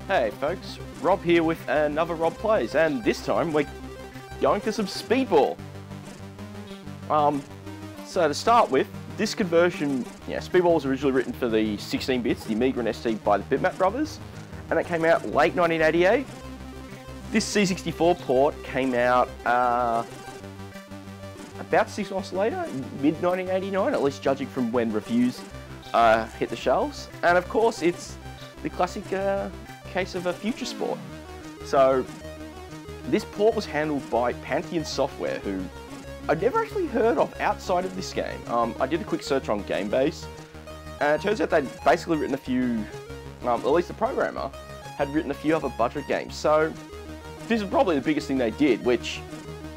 Hey folks, Rob here with another Rob Plays, and this time we're going for some Speedball. So to start with, this conversion, Speedball was originally written for the 16 bits, the Amiga and ST by the Bitmap brothers, and it came out late 1988. This C64 port came out about 6 months later, mid 1989, at least judging from when reviews hit the shelves. And of course, it's the classic case of a future sport. So this port was handled by Pantheon Software, who I'd never actually heard of outside of this game. I did a quick search on GameBase, and it turns out they'd basically written a few, at least the programmer, had written a few other budget games. So this is probably the biggest thing they did, which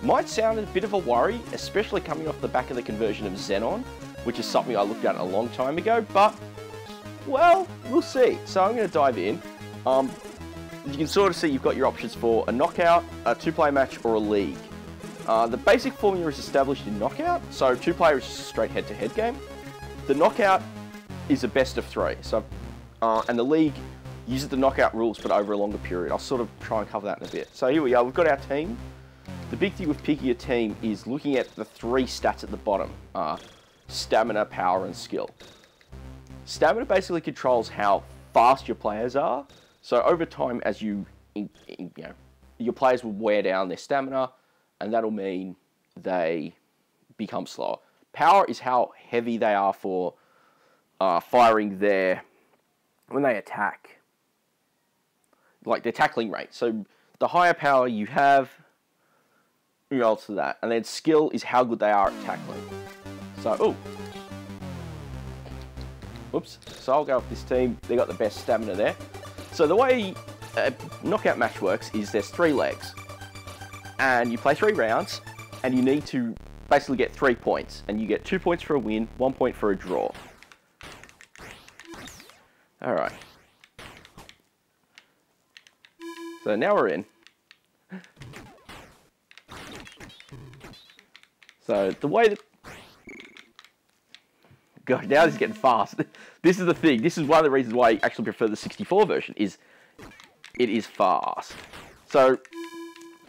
might sound a bit of a worry, especially coming off the back of the conversion of Xenon, which is something I looked at a long time ago, but, well, we'll see. So I'm going to dive in. You can sort of see you've got your options for a knockout, a two-player match, or a league. The basic formula is established in knockout, so two-player is just a straight head-to-head game. The knockout is a best of 3, so, and the league uses the knockout rules, but over a longer period. I'll sort of try and cover that in a bit. So here we are, we've got our team. The big thing with picking a team is looking at the 3 stats at the bottom, stamina, power, and skill. Stamina basically controls how fast your players are. So over time, as your players will wear down their stamina, and that'll mean they become slower. Power is how heavy they are for firing when they attack, like their tackling rate. So the higher power you have, you alter that. And then skill is how good they are at tackling. So, whoops. So I'll go with this team. They got the best stamina there. So the way a knockout match works is there's 3 legs. And you play 3 rounds, and you need to basically get 3 points. And you get 2 points for a win, 1 point for a draw. Alright. So now we're in. So the way that... God, now this is getting fast. This is the thing. This is one of the reasons why I actually prefer the 64 version, is it is fast. So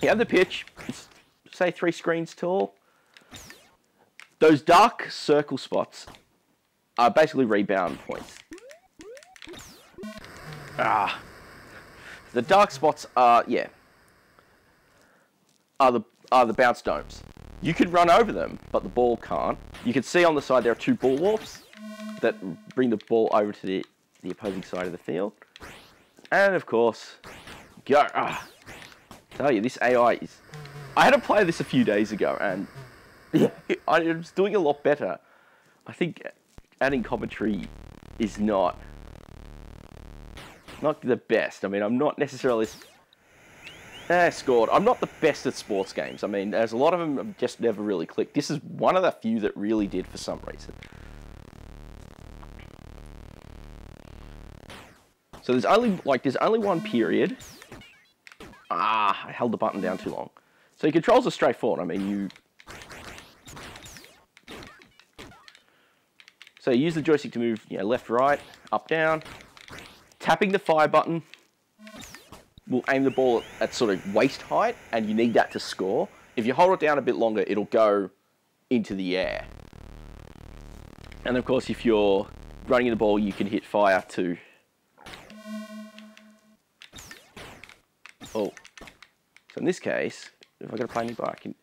you have the pitch, it's, say 3 screens tall. Those dark circle spots are basically rebound points. The dark spots are the bounce domes. You can run over them, but the ball can't. You can see on the side there are 2 ball warps that bring the ball over to the opposing side of the field. And of course, go. Tell you, this AI is... I had to play this a few days ago, and it's doing a lot better. I think adding commentary is not the best. I mean, I'm not necessarily... scored. I'm not the best at sports games. I mean, there's a lot of them I've just never really clicked. This is one of the few that really did for some reason. So there's only one period. I held the button down too long. So your controls are straightforward. I mean, So you use the joystick to move, left, right, up, down. Tapping the fire button will aim the ball at sort of waist height, and you need that to score. If you hold it down a bit longer, it'll go into the air. And of course, if you're running the ball, you can hit fire too. So in this case, if I got to play me by, I can...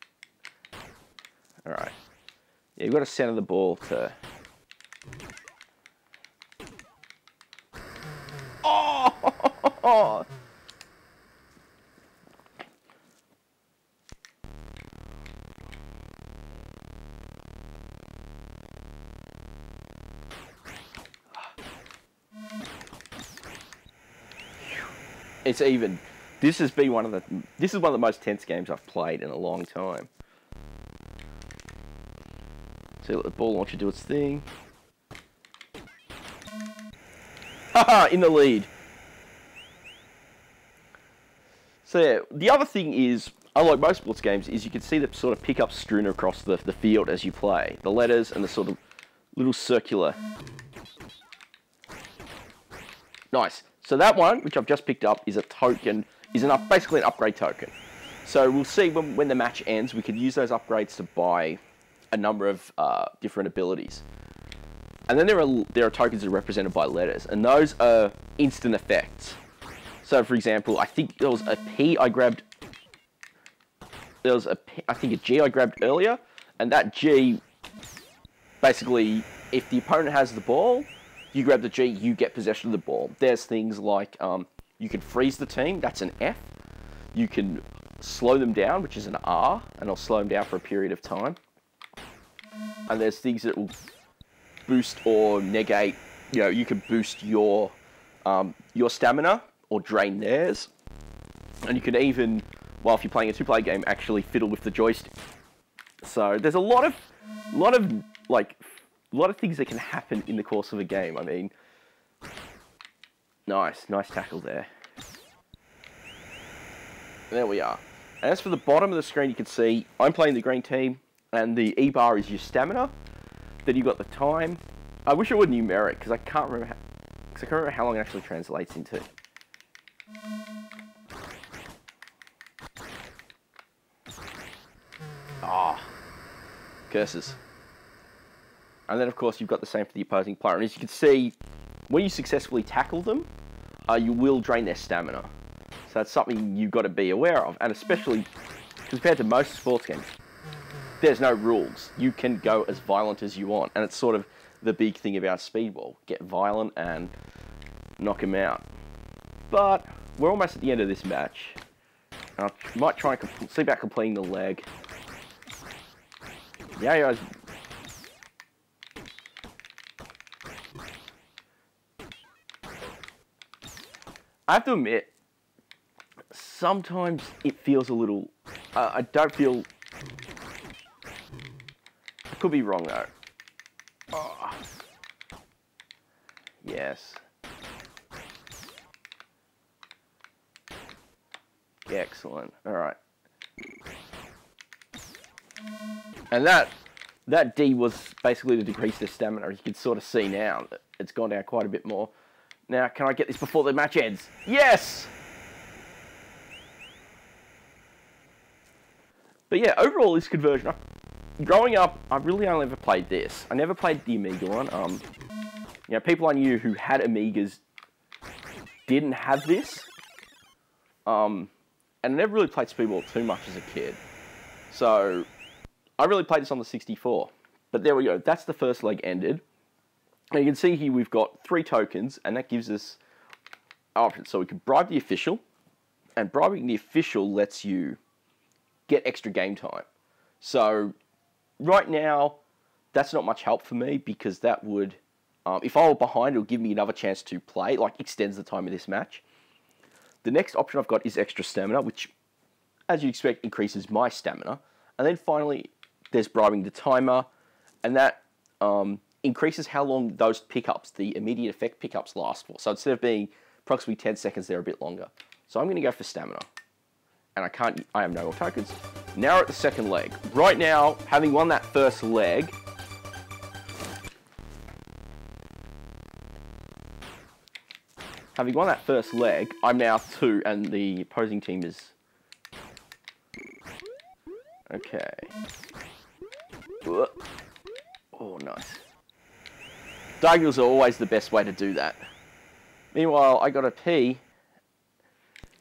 Alright. Yeah, you've got to center the ball to... Oh! It's even. This is one of the most tense games I've played in a long time. So let the ball launcher do its thing. Haha, in the lead. So yeah, the other thing is, unlike most sports games, is you can see the sort of pickups strewn across the field as you play. The letters and the sort of little circular. Nice. So that one, which I've just picked up, is a token, basically an upgrade token. So we'll see when the match ends, we can use those upgrades to buy a number of different abilities. And then there are tokens that are represented by letters, and those are instant effects. So for example, I think there was a P I grabbed. There was I think a G I grabbed earlier, and that G, basically, if the opponent has the ball, you grab the G, you get possession of the ball. There's things like you can freeze the team, that's an F. You can slow them down, which is an R, and I'll slow them down for a period of time. And there's things that will boost or negate. You know, you can boost your stamina or drain theirs, and you can even, well, if you're playing a two-player game, actually fiddle with the joystick. So there's a lot of things that can happen in the course of a game. I mean, nice tackle there. There we are. And as for the bottom of the screen, you can see I'm playing the green team, and the E bar is your stamina. Then you've got the time. I wish it were numeric, because I can't remember how long it actually translates into. Ah, curses. And then, of course, you've got the same for the opposing player. And as you can see, when you successfully tackle them, you will drain their stamina. So that's something you've got to be aware of. And especially compared to most sports games, there's no rules. You can go as violent as you want. And it's sort of the big thing about Speedball. Get violent and knock him out. But we're almost at the end of this match. I might try and see about completing the leg. Yeah. I have to admit, sometimes it feels a little... I don't feel... I could be wrong, though. Oh. Yes. Excellent. Alright. And that D was basically to decrease the stamina. You can sort of see now that it's gone down quite a bit more. Now, can I get this before the match ends? Yes! But yeah, overall, this conversion... Growing up, I really only ever played this. I never played the Amiga one. You know, people I knew who had Amigas didn't have this. And I never really played Speedball too much as a kid. So, I really played this on the 64. But there we go. That's the first leg ended. And you can see here we've got 3 tokens, and that gives us options. So we can bribe the official, and bribing the official lets you get extra game time. So right now, that's not much help for me, because that would, if I were behind, it would give me another chance to play, like extends the time of this match. The next option I've got is extra stamina, which, as you expect, increases my stamina. And then finally, there's bribing the timer, and that increases how long those pickups, the immediate effect pickups, last for. So instead of being approximately 10 seconds, they're a bit longer. So I'm going to go for stamina. And I have no more tokens. Now we're at the second leg. Right now, having won that first leg, I'm now 2, and the opposing team is... Okay. Oh, nice. Diagonals are always the best way to do that. Meanwhile, I got a P,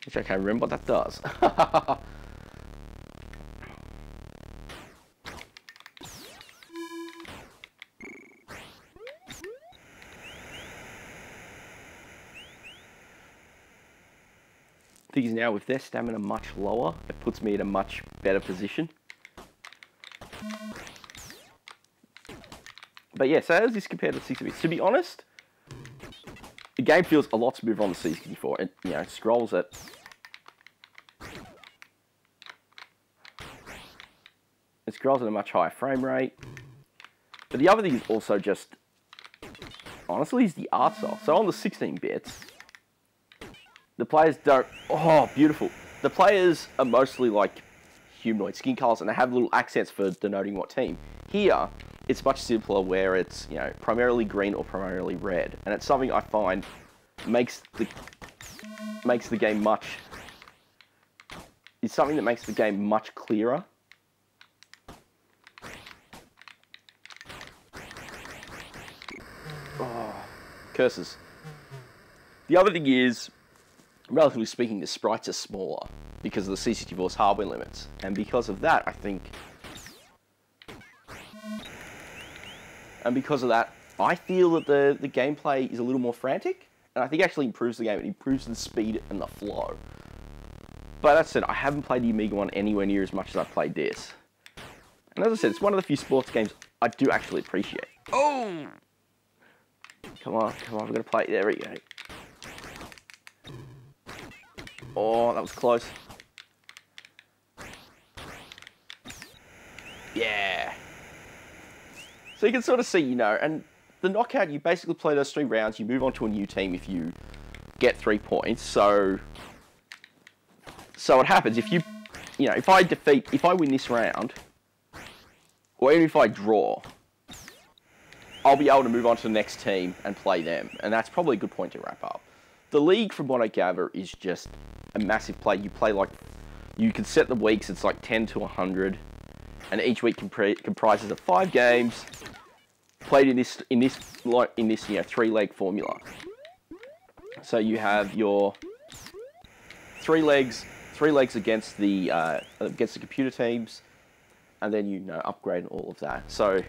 which I can't remember what that does. Thing is, now with their stamina much lower, it puts me in a much better position. But yeah, so how does this compare to the C64? To be honest, the game feels a lot smoother on the C64. It, you know, scrolls at... It scrolls at a much higher frame rate. But the other thing is also just... Honestly, is the art style. So on the 16 bits, the players don't... Oh, beautiful. The players are mostly like humanoid skin colors, and they have little accents for denoting what team. Here, it's much simpler, where it's, you know, primarily green or primarily red, and it's something I find makes the makes the game much clearer. Oh, curses. The other thing is, relatively speaking, the sprites are smaller because of the C64's hardware limits, and because of that, I feel that the gameplay is a little more frantic, and I think it actually improves the game. It improves the speed and the flow. But that said, I haven't played the Amiga one anywhere near as much as I've played this. And as I said, it's one of the few sports games I do actually appreciate. Oh! Come on, we're going to play. There we go. Oh, that was close. Yeah. So you can sort of see, and the knockout, you basically play those 3 rounds, you move on to a new team if you get 3 points. So what happens, if if I win this round, or even if I draw, I'll be able to move on to the next team and play them. And that's probably a good point to wrap up. The league, from what I gather, is just a massive play. You play you can set the weeks, it's like 10 to 100. And each week comprises of 5 games, played in this 3-leg formula. So you have your 3 legs against the computer teams, and then upgrade all of that. So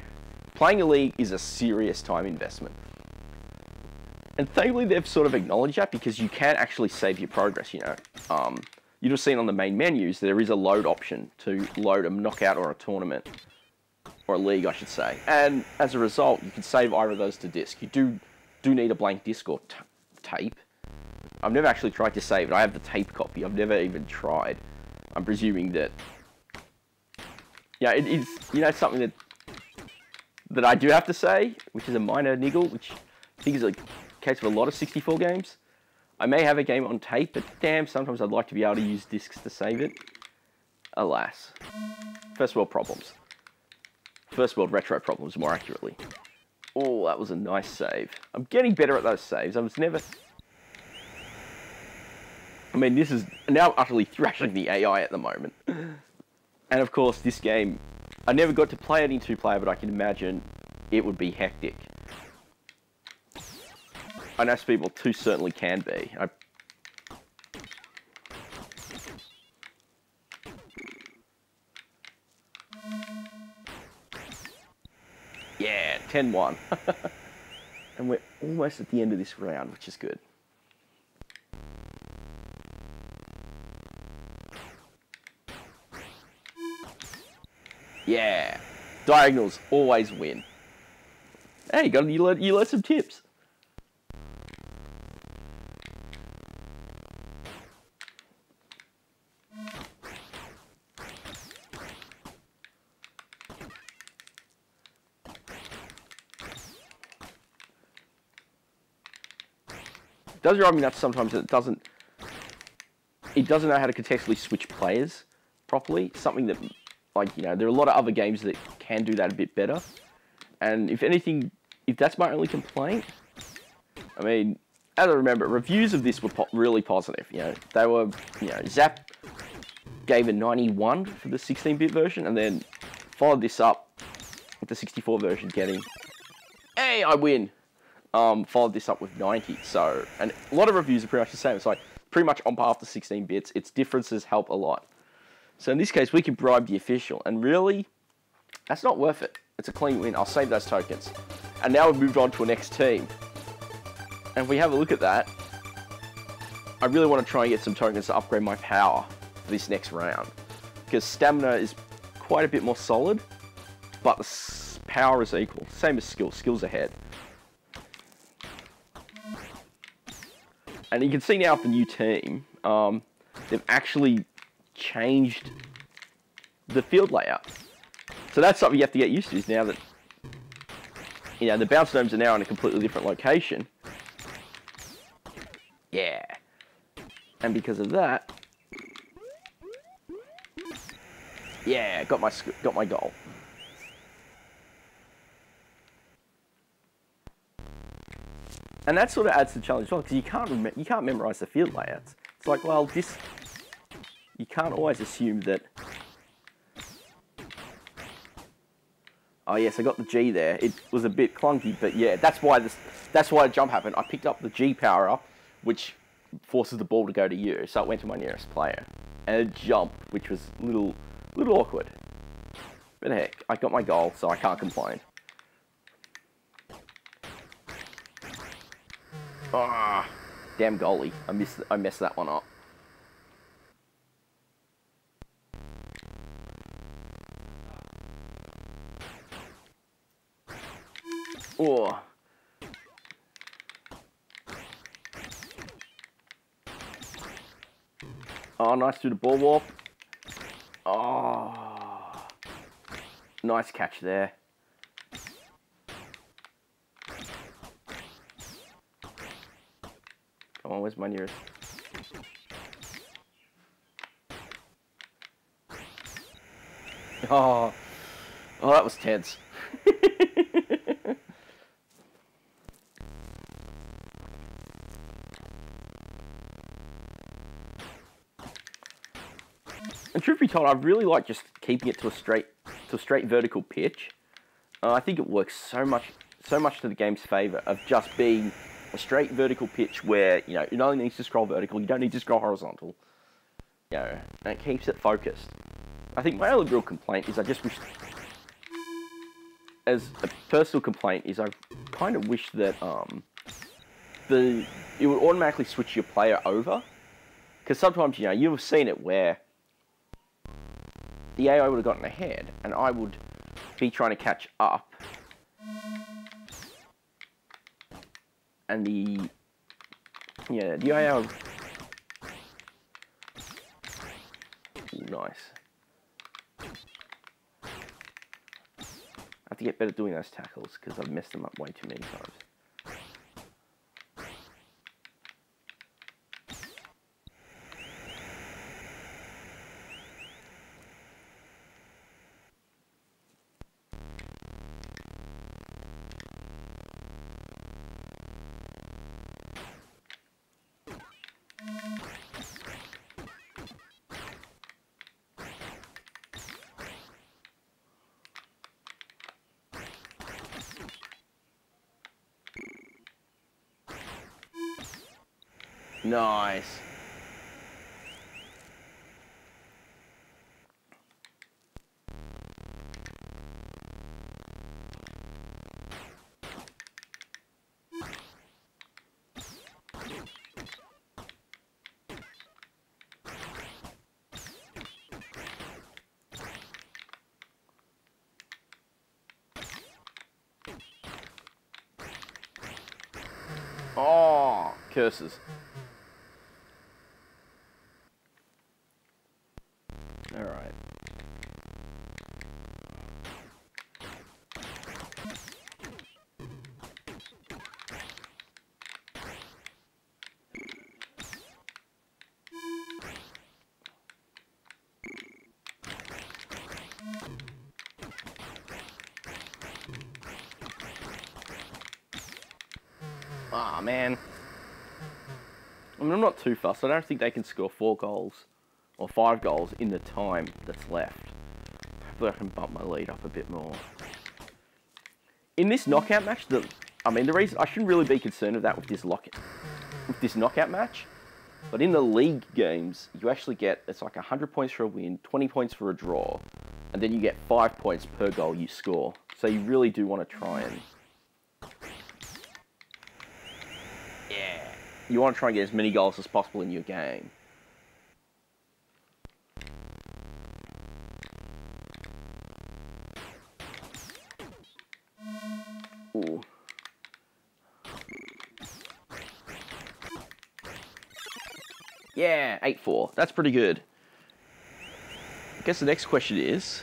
playing a league is a serious time investment. And thankfully they've sort of acknowledged that, because you can actually save your progress, You'd have seen on the main menus, there is a load option to load a knockout or a tournament, or a league, I should say. And as a result, you can save either of those to disk. You do need a blank disk or tape. I've never actually tried to save it. I have the tape copy. I've never even tried. I'm presuming that, it is, something that I do have to say, which is a minor niggle, which I think is a case of a lot of 64 games. I may have a game on tape, but damn, sometimes I'd like to be able to use discs to save it. Alas. First world problems. First world retro problems, more accurately. Oh, that was a nice save. I'm getting better at those saves. This is now utterly thrashing the AI at the moment. And of course, this game, I never got to play it in 2-player, but I can imagine it would be hectic. I know Speedball 2 certainly can be. Yeah, 10-1. And we're almost at the end of this round, which is good. Yeah. Diagonals always win. Hey, you learned some tips. It does drive me nuts sometimes that it doesn't know how to contextually switch players properly. Something that, there are a lot of other games that can do that a bit better. And if anything, if that's my only complaint, as I remember, reviews of this were really positive. They were, Zap gave a 91 for the 16-bit version, and then followed this up with the 64 version getting, hey, I win. Followed this up with 90. So, and a lot of reviews are pretty much the same. It's pretty much on par with the 16 bits. Its differences help a lot. So in this case, we can bribe the official, and really, that's not worth it. It's a clean win. I'll save those tokens. And now we've moved on to a next team. And if we have a look at that, I really want to try and get some tokens to upgrade my power for this next round. Because stamina is quite a bit more solid, but the power is equal. Same as skill. Skill's ahead. And you can see now with the new team, they've actually changed the field layout. So that's something you have to get used to, is now that, the bounce domes are now in a completely different location. Yeah. And because of that, yeah, got my goal. And that sort of adds to the challenge as well, because you can't memorize the field layouts. It's like, well, this... You can't always assume that... Oh yes, I got the G there. It was a bit clunky, but yeah, that's why the jump happened. I picked up the G power up, which forces the ball to go to you, so it went to my nearest player. And it jumped, which was a little awkward. But heck, I got my goal, so I can't complain. Ah, damn goalie. I messed that one up. Oh. Oh, nice through the ball warp. Oh. Nice catch there. Come on, where's my nearest? Oh, that was tense. And truth be told, I really like just keeping it to a straight vertical pitch. I think it works so much to the game's favour of just being a straight vertical pitch where, you know, it only needs to scroll vertical, you don't need to scroll horizontal. You know, and it keeps it focused. I think my only real complaint is I just wish, as a personal complaint, is I kind of wish that it would automatically switch your player over. Because sometimes, you know, you've seen it where the AI would have gotten ahead, and I would be trying to catch up. And the AI would... Ooh, nice. I have to get better doing those tackles, because I've messed them up way too many times. Nice. Oh, curses. Alright. Ah, man. I mean, I'm not too fussed. I don't think they can score 4 goals or 5 goals in the time that's left. Hopefully I can bump my lead up a bit more. In this knockout match, the reason I shouldn't really be concerned with that with this knockout match, but in the league games, you actually get, it's like 100 points for a win, 20 points for a draw, and then you get 5 points per goal you score. So you really do want to try and... Yeah. You want to try and get as many goals as possible in your game. Ooh. Yeah, 8-4. That's pretty good. I guess the next question is...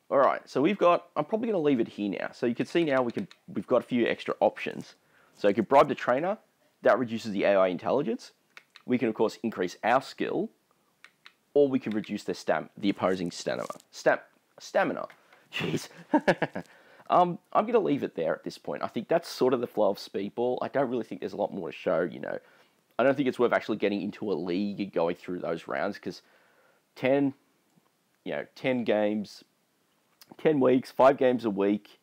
Alright, so we've got... I'm probably going to leave it here now. So you can see now we've got a few extra options. So you can bribe the trainer. That reduces the AI intelligence. We can, of course, increase our skill. Or we can reduce the opposing stamina. Stamina. Jeez. I'm going to leave it there at this point. I think that's sort of the flow of Speedball. I don't really think there's a lot more to show, you know. I don't think it's worth actually getting into a league and going through those rounds, because 10 games, 10 weeks, 5 games a week,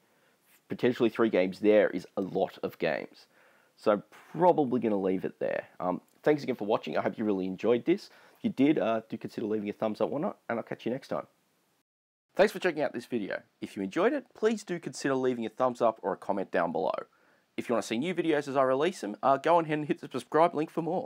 potentially 3 games there is a lot of games. So I'm probably going to leave it there. Thanks again for watching. I hope you really enjoyed this. If you did, do consider leaving a thumbs up or not, and I'll catch you next time. Thanks for checking out this video. If you enjoyed it, please do consider leaving a thumbs up or a comment down below. If you want to see new videos as I release them, go ahead and hit the subscribe link for more.